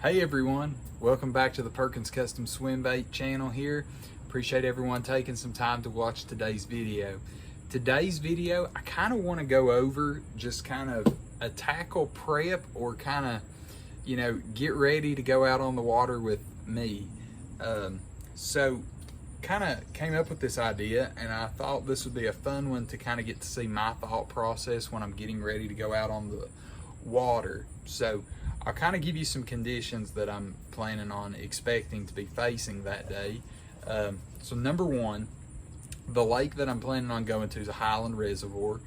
Hey everyone, welcome back to the Perkins Custom Swim Bait channel here. Appreciate everyone taking some time to watch today's video. Today's video, I kind of want to go over just kind of a tackle prep or kind of, get ready to go out on the water with me. So kind of came up with this idea and I thought this would be a fun one to kind of get to see my thought process when I'm getting ready to go out on the water. So I'll kind of give you some conditions that I'm planning on expecting to be facing that day. So number one, the lake that I'm planning on going to is a highland reservoir.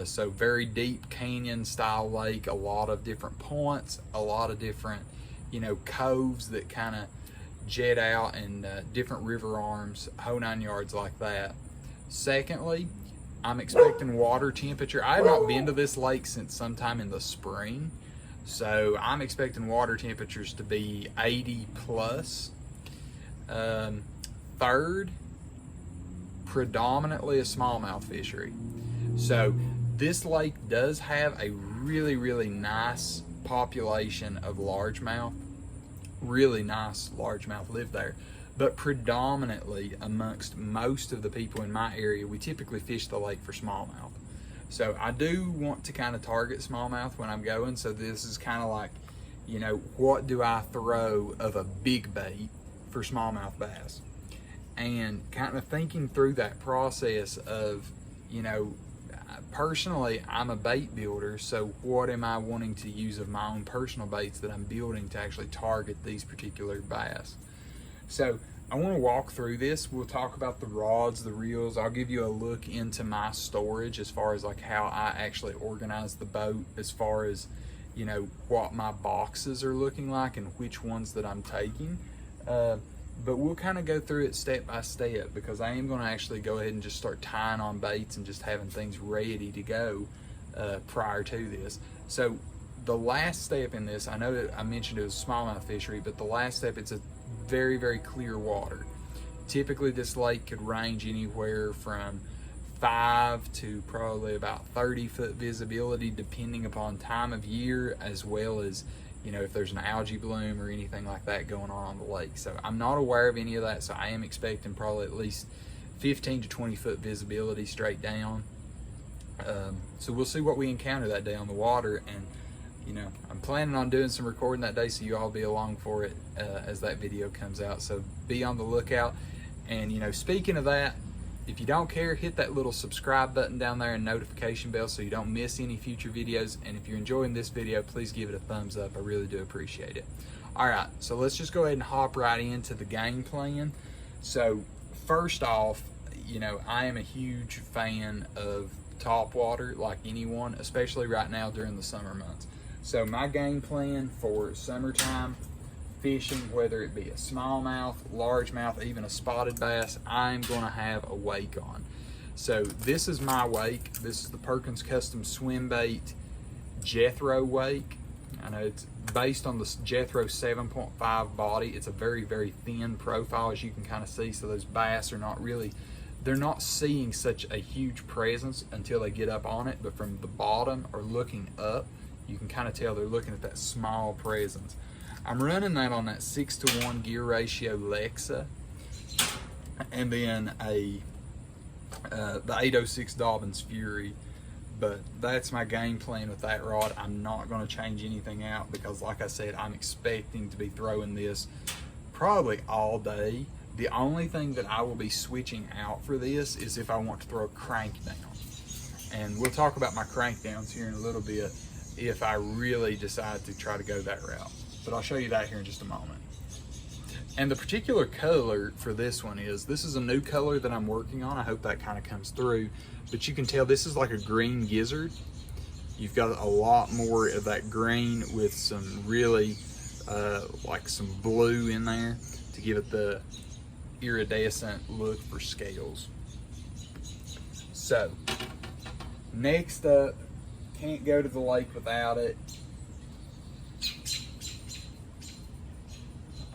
So very deep canyon style lake, a lot of different points, a lot of different, coves that kind of jet out and different river arms, whole 9 yards like that. Secondly, I'm expecting water temperature. I have not been to this lake since sometime in the spring. So I'm expecting water temperatures to be 80 plus. Third, predominantly a smallmouth fishery. So this lake does have a really, really nice population of largemouth. Really nice largemouth live there. But predominantly amongst most of the people in my area, we typically fish the lake for smallmouth. So I do want to kind of target smallmouth when I'm going. So this is kind of like, what do I throw of a big bait for smallmouth bass? And kind of thinking through that process of, personally, I'm a bait builder. So what am I wanting to use of my own personal baits that I'm building to actually target these particular bass? So I want to walk through this. We'll talk about the rods, the reels. I'll give you a look into my storage as far as like how I actually organize the boat, as far as, what my boxes are looking like and which ones that I'm taking. But we'll kind of go through it step by step, because I am going to actually go ahead and just start tying on baits and just having things ready to go prior to this. So the last step in this, I know that I mentioned it was smallmouth fishery, but the last step, it's a very, very clear water. Typically this lake could range anywhere from 5 to probably about 30-foot visibility, depending upon time of year, as well as if there's an algae bloom or anything like that going on the lake. So I'm not aware of any of that, so I am expecting probably at least 15 to 20-foot visibility straight down. So we'll see what we encounter that day on the water, and I'm planning on doing some recording that day, so you all be along for it as that video comes out. So be on the lookout. And speaking of that, if you don't care, hit that little subscribe button down there and notification bell so you don't miss any future videos. And if you're enjoying this video, please give it a thumbs up. I really do appreciate it. All right, so let's just go ahead and hop right into the game plan. So first off, I am a huge fan of topwater, like anyone, especially right now during the summer months. So my game plan for summertime fishing, whether it be a smallmouth, largemouth, even a spotted bass, I'm going to have a wake on. So this is my wake. This is the Perkins Custom Swim Bait Jethro wake. I know it's based on the Jethro 7.5 body. It's a very, very thin profile, as you can kind of see. So those bass are they're not seeing such a huge presence until they get up on it. But from the bottom or looking up, you can kind of tell they're looking at that small presence. I'm running that on that 6-to-1 gear ratio Lexa, and then the 806 Dobbins Fury. But that's my game plan with that rod. I'm not going to change anything out, because like I said, I'm expecting to be throwing this probably all day. The only thing that I will be switching out for this is if I want to throw a crank down. And we'll talk about my crank downs here in a little bit if I really decide to try to go that route. But I'll show you that here in just a moment. And the particular color for this one this is a new color that I'm working on. I hope that kind of comes through. But you can tell this is like a green gizzard. You've got a lot more of that green with some really like some blue in there to give it the iridescent look for scales. So next up, can't go to the lake without it.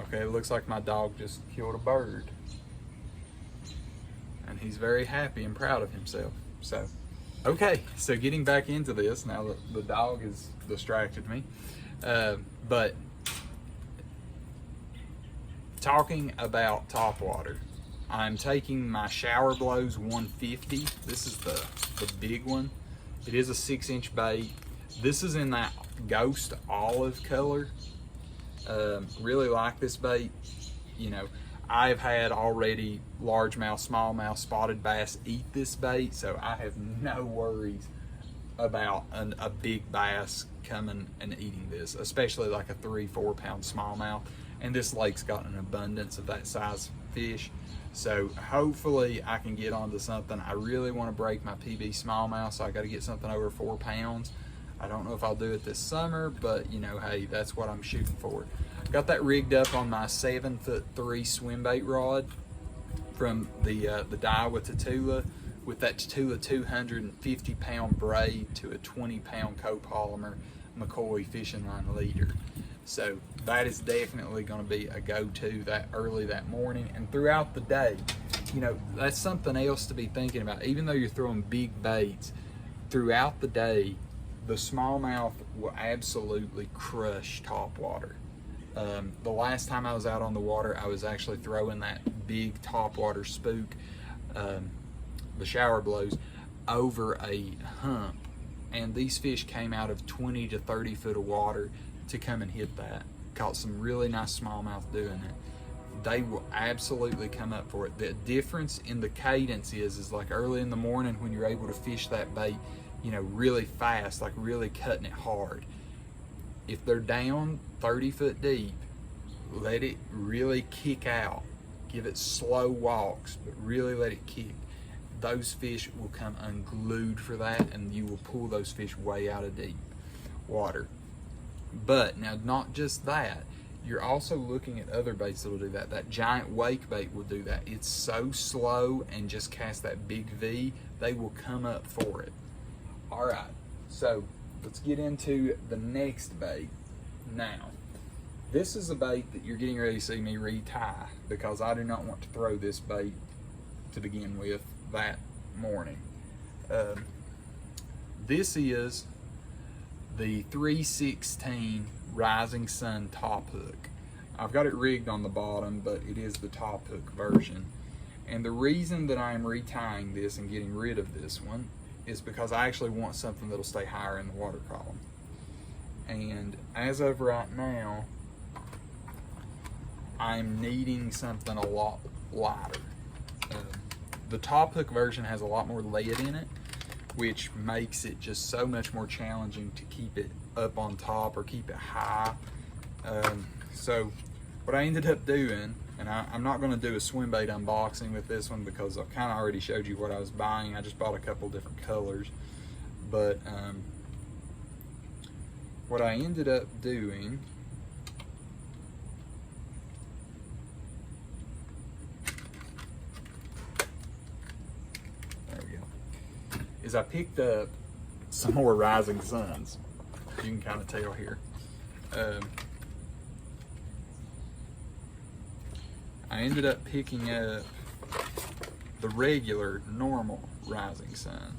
Okay, it looks like my dog just killed a bird. And he's very happy and proud of himself. So, okay, so getting back into this, now that the dog has distracted me. But talking about Topwater, I'm taking my Shower Blows 150. This is the big one. It is a 6-inch bait. This is in that ghost olive color. Really like this bait. You know, I've had already largemouth, smallmouth, spotted bass eat this bait, so I have no worries about a big bass coming and eating this, especially like a 3-4 pound smallmouth. And this lake's got an abundance of that size fish, so hopefully I can get onto something. I really want to break my PB smallmouth, so I got to get something over 4 pounds. I don't know if I'll do it this summer, but you know, hey, that's what I'm shooting for. Got that rigged up on my 7'3" swimbait rod from the Daiwa Tatula, with that Tatula 250 pound braid to a 20 pound copolymer McCoy fishing line leader. So that is definitely going to be a go-to that early that morning and throughout the day. You know, that's something else to be thinking about. Even though you're throwing big baits, throughout the day, the smallmouth will absolutely crush Topwater. The last time I was out on the water, I was actually throwing that big Topwater spook, the Shower Blows, over a hump, and these fish came out of 20 to 30 foot of water to come and hit that. Caught some really nice smallmouth doing it. They will absolutely come up for it. The difference in the cadence is like early in the morning when you're able to fish that bait, you know, really fast, like really cutting it hard. If they're down 30 foot deep, let it really kick out. Give it slow walks, but really let it kick. Those fish will come unglued for that, and you will pull those fish way out of deep water. But now, not just that, you're also looking at other baits that will do that. That giant wake bait will do that. It's so slow and just cast that big V, they will come up for it. All right, so let's get into the next bait. Now, this is a bait that you're getting ready to see me retie, because I do not want to throw this bait to begin with that morning. This is the 316 Rising Sun top hook. I've got it rigged on the bottom, but it is the top hook version. And the reason that I'm retying this and getting rid of this one is because I actually want something that'll stay higher in the water column. And as of right now, I'm needing something a lot lighter. The top hook version has a lot more lead in it, which makes it just so much more challenging to keep it up on top or keep it high. So what I ended up doing, and I'm not going to do a swim bait unboxing with this one because I've kind of already showed you what I was buying. I just bought a couple different colors. But what I ended up doing, there we go, is I picked up some more Rising Suns. You can kind of tell here. I ended up picking up the regular, normal Rising Sun.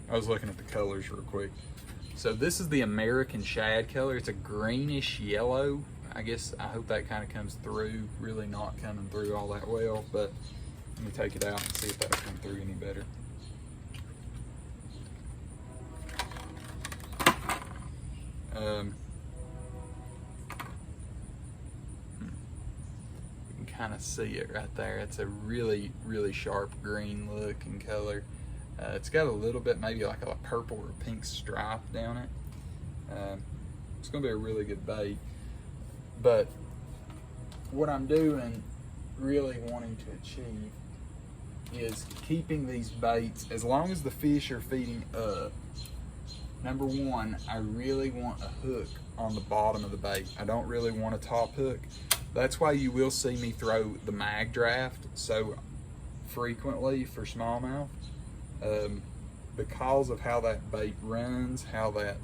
I was looking at the colors real quick. So this is the American Shad color. It's a greenish yellow. I guess, I hope that kind of comes through. Really not coming through all that well, but let me take it out and see if that'll come through any better. You can kind of see it right there. It's a really, really sharp green look and color. It's got a little bit, maybe like a purple or pink stripe down it. It's gonna be a really good bait. But what I'm doing, really wanting to achieve, is keeping these baits, as long as the fish are feeding up. Number one, I really want a hook on the bottom of the bait. I don't really want a top hook. That's why you will see me throw the mag draft so frequently for smallmouth, because of how that bait runs, how that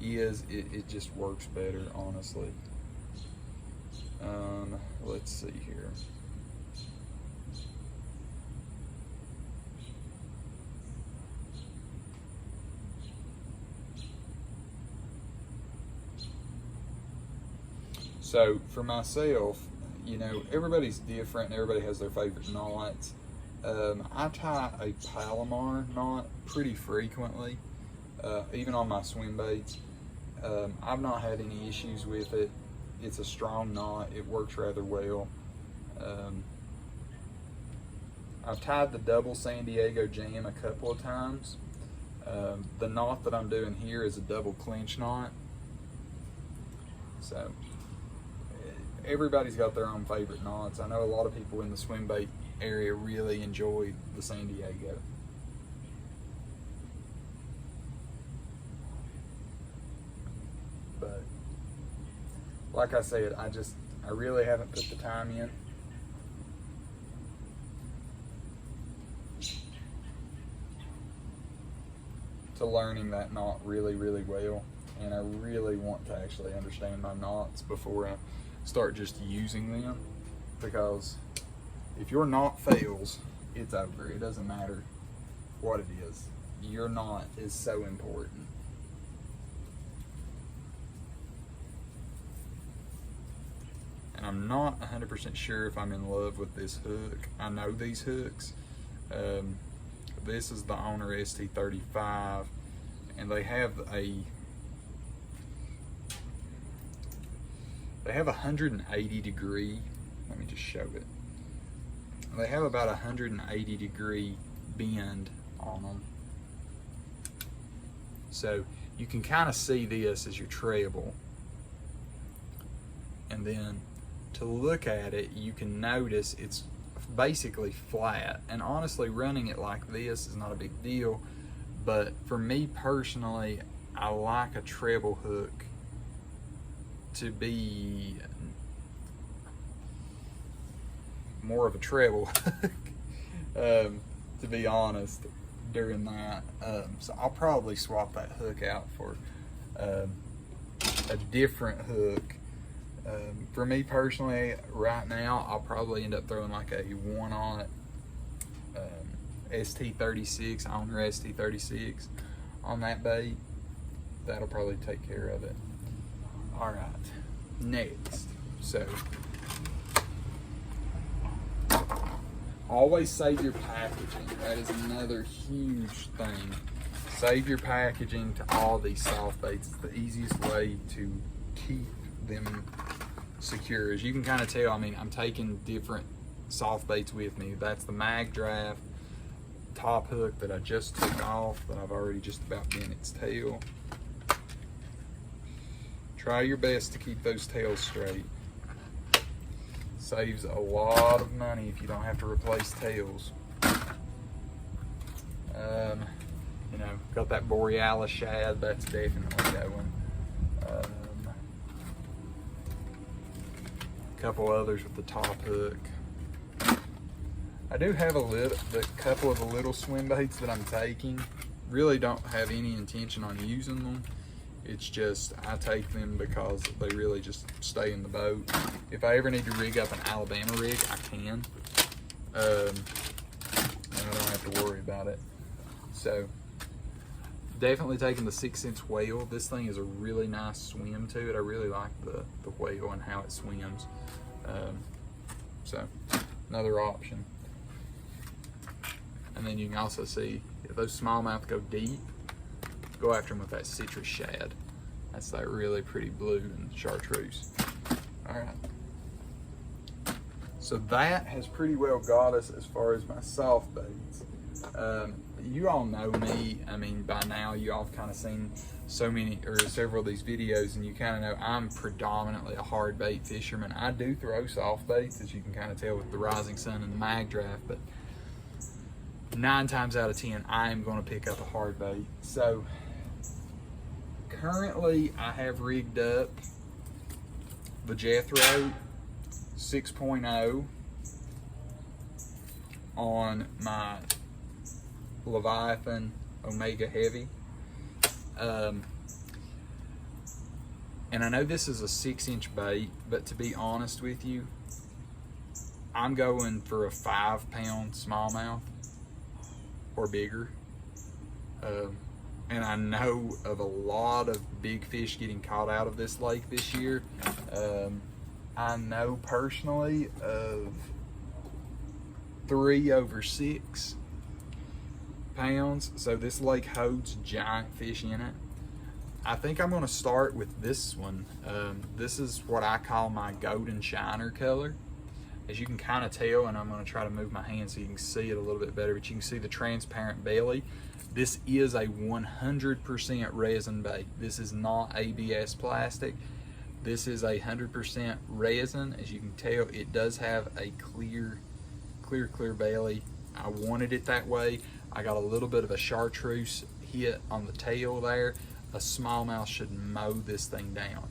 is, it just works better, honestly. Let's see here. So for myself, you know, everybody's different and everybody has their favorite knots. I tie a Palomar knot pretty frequently, even on my swim baits. I've not had any issues with it. It's a strong knot. It works rather well. I've tied the double San Diego Jam a couple of times. The knot that I'm doing here is a double clinch knot. So everybody's got their own favorite knots. I know a lot of people in the swim bait area really enjoy the San Diego. But like I said, I really haven't put the time in. To learning that knot really, really well. And I really want to actually understand my knots before I start just using them, because if your knot fails, it's over. It doesn't matter what it is. Your knot is so important. And I'm not 100% sure if I'm in love with this hook. I know these hooks. This is the Owner ST35, and they have a 180 degree, let me just show it. They have about 180 degree bend on them. So you can kind of see this as your treble. And then to look at it, you can notice it's basically flat. And honestly, running it like this is not a big deal. But for me personally, I like a treble hook to be more of a treble hook, to be honest, during that. So I'll probably swap that hook out for a different hook. For me personally, right now, I'll probably end up throwing like a 1-aught ST36, Owner ST36 on that bait. That'll probably take care of it. All right, next. So, always save your packaging. That is another huge thing. Save your packaging to all these soft baits. It's the easiest way to keep them secure. As you can kind of tell, I mean, I'm taking different soft baits with me. That's the Mag Draft top hook that I just took off, that I've already just about bent its tail. Try your best to keep those tails straight. Saves a lot of money if you don't have to replace tails. You know, got that Borealis shad, that's definitely going. A couple others with the top hook. I do have a couple of the little swim baits that I'm taking. Really don't have any intention on using them. It's just, I take them because they really just stay in the boat. If I ever need to rig up an Alabama rig, I can. And I don't have to worry about it. So, definitely taking the 6-inch whale. This thing is a really nice swim to it. I really like the whale and how it swims. So, another option. And then you can also see, if those smallmouth go deep, go after them with that citrus shad. That's that really pretty blue and chartreuse. All right. So that has pretty well got us as far as my soft baits. You all know me. I mean, by now you all have kind of seen several of these videos, and you kind of know I'm predominantly a hard bait fisherman. I do throw soft baits, as you can kind of tell with the Rising Sun and the Mag Draft, but 9 times out of 10, I am going to pick up a hard bait. So currently I have rigged up the Jethro 6.0 on my Leviathan Omega Heavy. And I know this is a 6-inch bait, but to be honest with you, I'm going for a 5-pound smallmouth or bigger. And I know of a lot of big fish getting caught out of this lake this year. I know personally of 3 over 6 pounds. So this lake holds giant fish in it. I think I'm going to start with this one. This is what I call my golden shiner color. As you can kind of tell, and I'm going to try to move my hand so you can see it a little bit better, but you can see the transparent belly. This is a 100% resin bait. This is not ABS plastic. This is a 100% resin. As you can tell, it does have a clear belly. I wanted it that way. I got a little bit of a chartreuse hit on the tail there. A smallmouth should mow this thing down.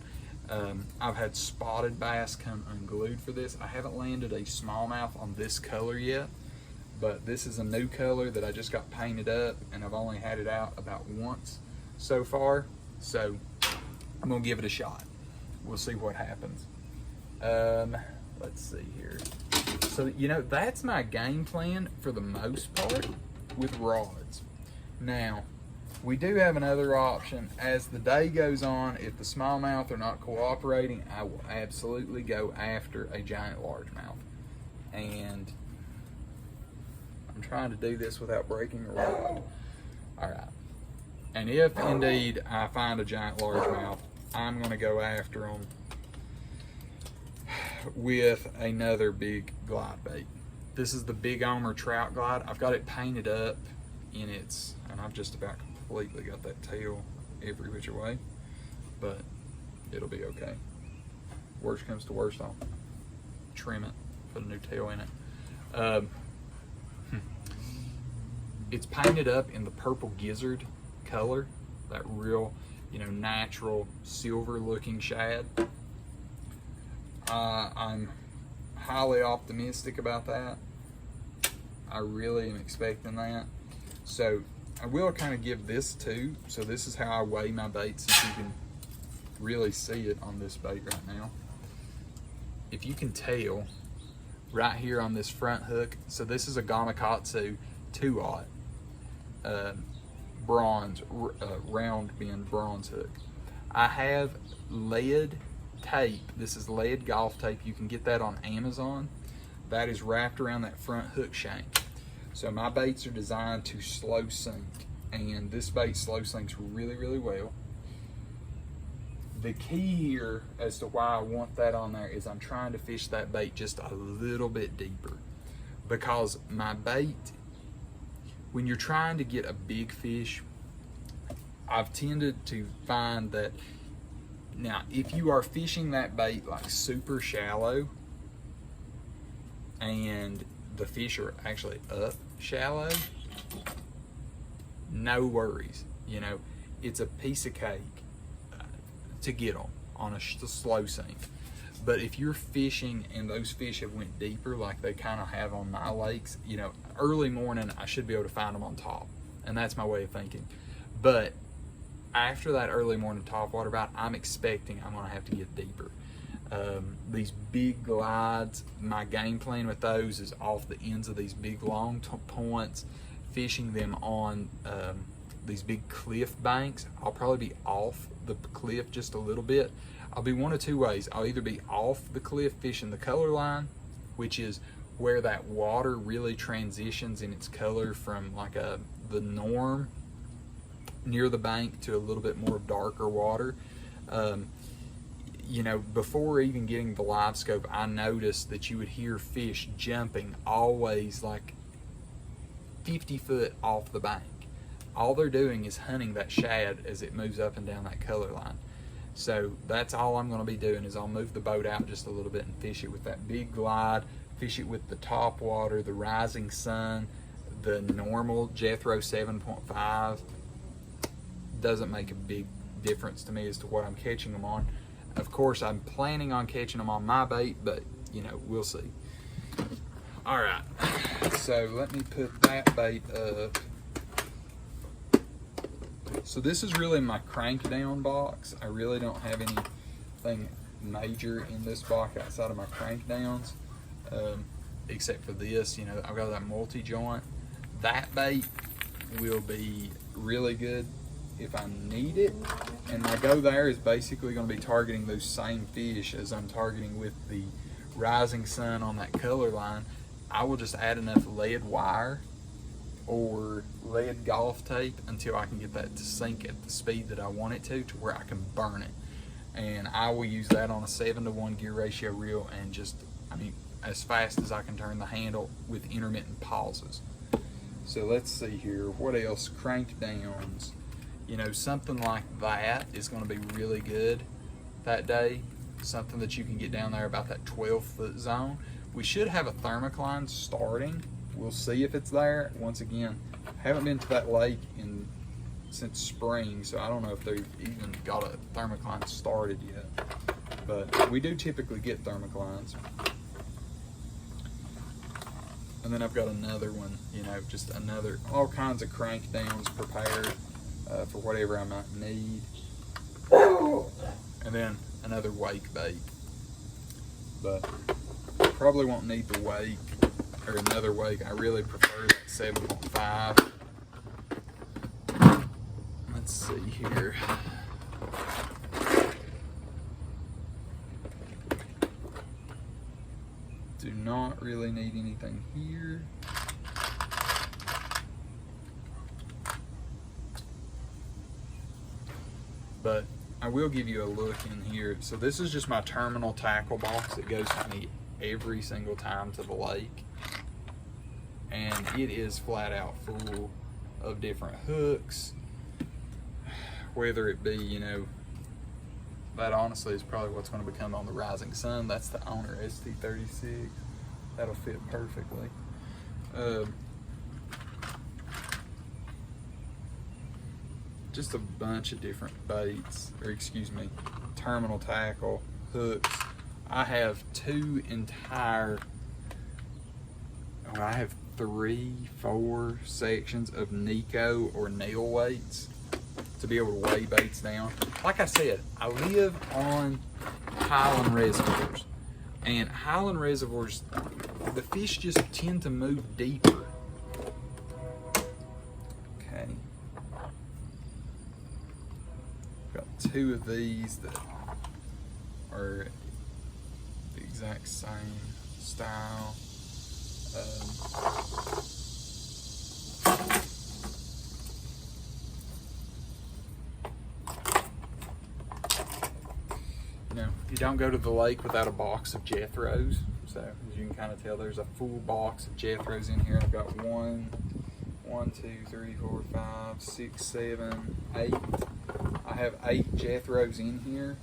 I've had spotted bass come unglued for this. I haven't landed a smallmouth on this color yet, but this is a new color that I just got painted up, and I've only had it out about once so far. So I'm gonna give it a shot. We'll see what happens. Let's see here. So, you know, that's my game plan for the most part with rods. Now, we do have another option. As the day goes on, if the smallmouth are not cooperating, I will absolutely go after a giant largemouth. And I'm trying to do this without breaking a rod. All right. And if indeed I find a giant largemouth, I'm going to go after them with another big glide bait. This is the Big Omer Trout Glide. I've got it painted up in its, and I've just about completely got that tail every which way, but it'll be okay. Worst comes to worst, I'll trim it, put a new tail in it. It's painted up in the purple gizzard color, that real, you know, natural silver looking shad. I'm highly optimistic about that. I really am expecting that. So I will kind of give this too. So this is how I weigh my baits, if you can really see it on this bait right now. If you can tell, right here on this front hook, so this is a Gamakatsu 2/0 bronze, round bend bronze hook. I have lead tape. This is lead golf tape. You can get that on Amazon. That is wrapped around that front hook shank. So my baits are designed to slow sink, and this bait slow sinks really, really well. The key here as to why I want that on there is I'm trying to fish that bait just a little bit deeper, because my bait, when you're trying to get a big fish, I've tended to find that, now if you are fishing that bait like super shallow and the fish are actually up shallow, no worries. You know, it's a piece of cake to get them on a slow sink. But if you're fishing and those fish have went deeper like they kind of have on my lakes, you know, early morning I should be able to find them on top, and that's my way of thinking. But after that early morning topwater bite, I'm expecting I'm gonna have to get deeper. These big glides, my game plan with those is off the ends of these big long points, fishing them on these big cliff banks. I'll probably be off the cliff just a little bit. I'll be one of two ways. I'll either be off the cliff fishing the color line, which is where that water really transitions in its color from like the norm near the bank to a little bit more darker water. You know, before even getting the live scope, I noticed that you would hear fish jumping always like 50 foot off the bank. All they're doing is hunting that shad as it moves up and down that color line. So that's all I'm going to be doing, is I'll move the boat out just a little bit and fish it with that big glide, fish it with the Topwater, the Rising Sun, the normal Jethro 7.5. Doesn't make a big difference to me as to what I'm catching them on. Of course, I'm planning on catching them on my bait, but you know, we'll see. All right, so let me put that bait up. So this is really my crank down box. I really don't have anything major in this box outside of my crank downs, except for this. You know, I've got that multi-joint. That bait will be really good if I need it. And my go there is basically going to be targeting those same fish as I'm targeting with the Rising Sun on that color line. I will just add enough lead wire or lead golf tape until I can get that to sink at the speed that I want it to where I can burn it. And I will use that on a 7-to-1 gear ratio reel, and just, I mean, as fast as I can turn the handle with intermittent pauses. So let's see here, what else? Crank downs. You know, something like that is going to be really good that day. Something that you can get down there about that 12-foot zone. We should have a thermocline starting. We'll see if it's there. Once again, haven't been to that lake since spring, so I don't know if they've even got a thermocline started yet. But we do typically get thermoclines. And then I've got another one, you know, just another, all kinds of crank downs prepared for whatever I might need. And then another wake bait. But probably won't need the wake or another wake. I really prefer that 7.5. Let's see here. Do not really need anything here. But I will give you a look in here. So this is just my terminal tackle box that goes with me every single time to the lake. And it is flat out full of different hooks. Whether it be, you know, that honestly is probably what's going to become on the Rising Sun. That's the Owner ST36. That'll fit perfectly. Just a bunch of different baits, or excuse me, terminal tackle, hooks. I have I have 3-4 sections of Nico or nail weights to be able to weigh baits down. Like I said, I live on highland reservoirs, and highland reservoirs, the fish just tend to move deeper. Okay. Got 2 of these that are the exact same style. You don't go to the lake without a box of Jethros. So as you can kind of tell, there's a full box of Jethros in here. I've got 1, 2, 3, 4, 5, 6, 7, 8. I have 8 Jethros in here.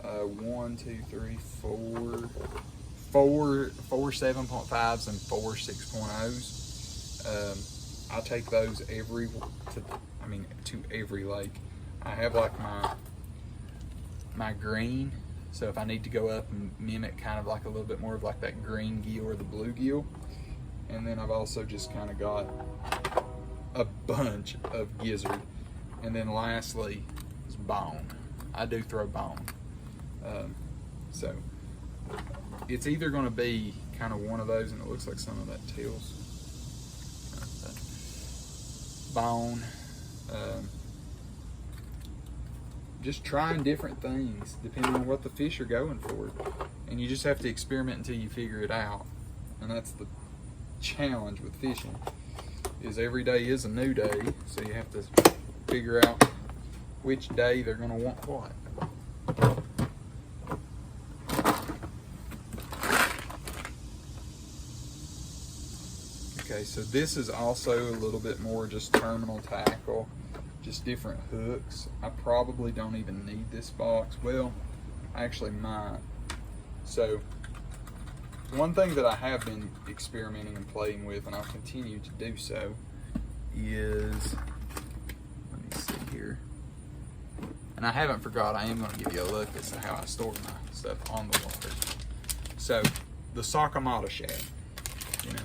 1, 2, 3, 4 7.5s and 4 6.0s. I take those to every lake. I have like my green. So if I need to go up and mimic kind of like a little bit more of like that green gill or the blue gill. And then I've also just kind of got a bunch of gizzard. And then lastly is bone. I do throw bone. So it's either going to be kind of one of those, and it looks like some of that tails. Bone. Just trying different things depending on what the fish are going for, and you just have to experiment until you figure it out. And that's the challenge with fishing, is every day is a new day, so you have to figure out which day they're going to want what. Okay, so this is also a little bit more just terminal tackle. Just different hooks. I probably don't even need this box. Well, I actually might. So one thing that I have been experimenting and playing with, and I'll continue to do so, is, let me see here. And I haven't forgot, I am going to give you a look as to how I store my stuff on the water. So the Sakamata shad, you know,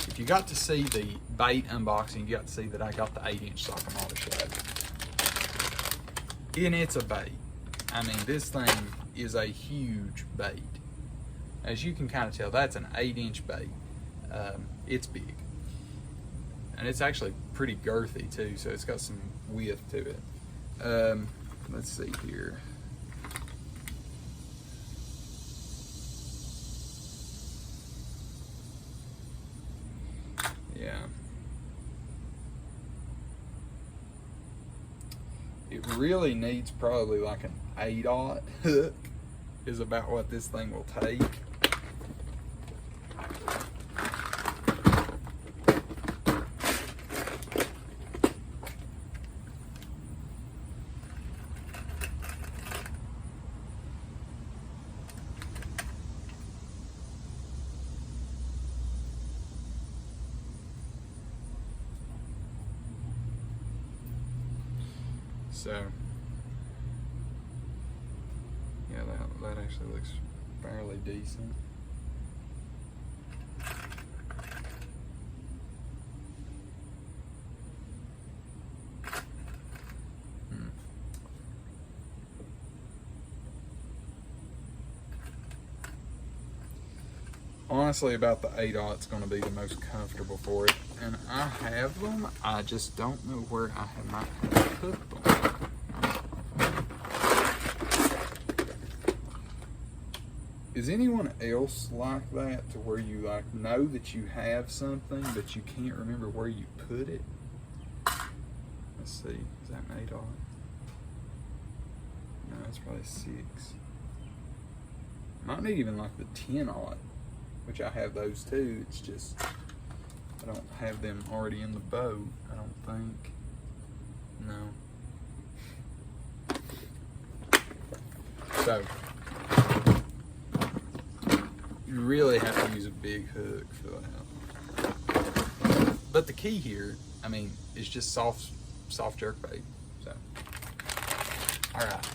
if you got to see the bait unboxing, you got to see that I got the 8-inch Sakamata shad. And it's a bait. I mean, this thing is a huge bait. As you can kind of tell, that's an 8-inch bait. It's big. And it's actually pretty girthy too, so it's got some width to it. Let's see here. Yeah. It really needs probably like an 8/0 hook is about what this thing will take. So, yeah, that actually looks fairly decent. Honestly, about the 8/0 it's going to be the most comfortable for it. And I have them, I just don't know where I might have put them. Is anyone else like that, to where you like know that you have something but you can't remember where you put it? Let's see, is that an 8/0? No, it's probably 6. Might need even like the 10/0, which I have those too. It's just I don't have them already in the boat, I don't think. No. So you really have to use a big hook for that. But the key here, I mean, is just soft jerkbait. So, all right.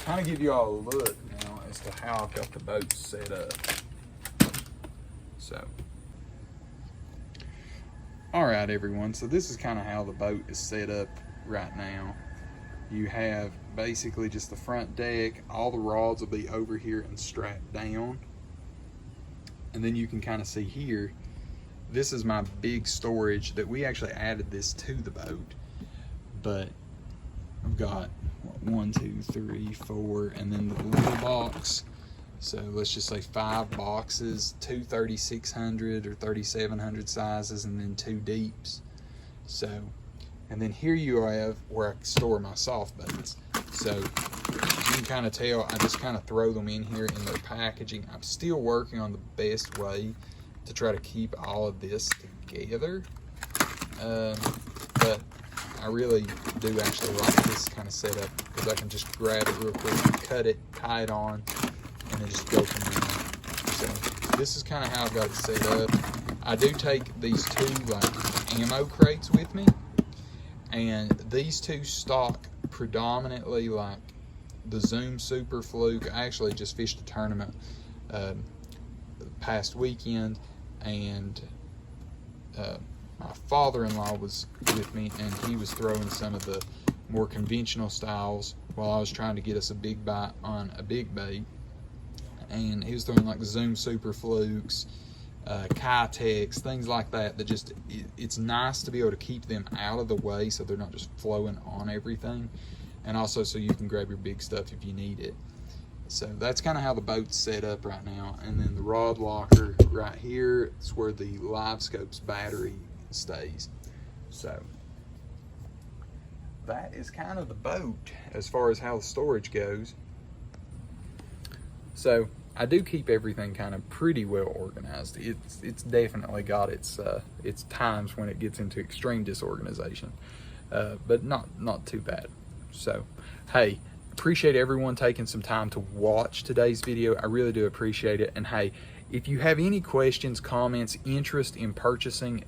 Kind of give you all a look now as to how I've got the boat set up. So, all right, everyone. So this is kind of how the boat is set up right now. You have basically just the front deck. All the rods will be over here and strapped down. And then you can kind of see here, this is my big storage that we actually added this to the boat. But I've got 1, 2, 3, 4, and then the little box. So let's just say 5 boxes, 2 3600 or 3700 sizes, and then 2 deeps. So, and then here you have where I store my soft baits. So you can kind of tell, I just kind of throw them in here in their packaging. I'm still working on the best way to try to keep all of this together. But I really do actually like this kind of setup, because I can just grab it real quick, cut it, tie it on, and then just go from there. So this is kind of how I've got it set up. I do take these 2 like ammo crates with me. And these 2 stock predominantly like the Zoom Super Fluke. I actually just fished a tournament past weekend, and my father-in-law was with me, and he was throwing some of the more conventional styles while I was trying to get us a big bite on a big bait. And he was throwing like the Zoom Super Flukes, Kitex, things like that, that just, it's nice to be able to keep them out of the way so they're not just flowing on everything, and also so you can grab your big stuff if you need it. So that's kind of how the boat's set up right now. And then the rod locker right here is where the Live Scope's battery stays. So that is kind of the boat as far as how the storage goes. So I do keep everything kind of pretty well organized. It's definitely got its times when it gets into extreme disorganization, but not too bad. So, hey, appreciate everyone taking some time to watch today's video. I really do appreciate it. And hey, if you have any questions, comments, interest in purchasing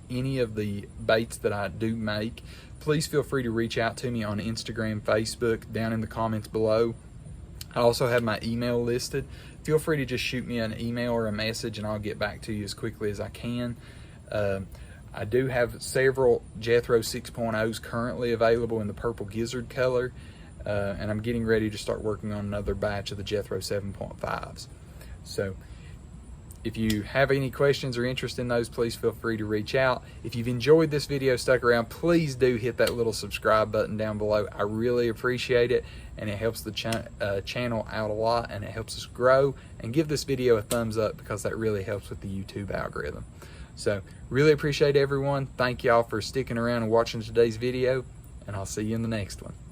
any of the baits that I do make, please feel free to reach out to me on Instagram, Facebook, down in the comments below. I also have my email listed. Feel free to just shoot me an email or a message, and I'll get back to you as quickly as I can. I do have several Jethro 6.0s currently available in the purple gizzard color, and I'm getting ready to start working on another batch of the Jethro 7.5s. So if you have any questions or interest in those, please feel free to reach out. If you've enjoyed this video, stuck around, please do hit that little subscribe button down below. I really appreciate it, and it helps the channel out a lot, and it helps us grow. And give this video a thumbs up, because that really helps with the YouTube algorithm. So really appreciate everyone. Thank y'all for sticking around and watching today's video, and I'll see you in the next one.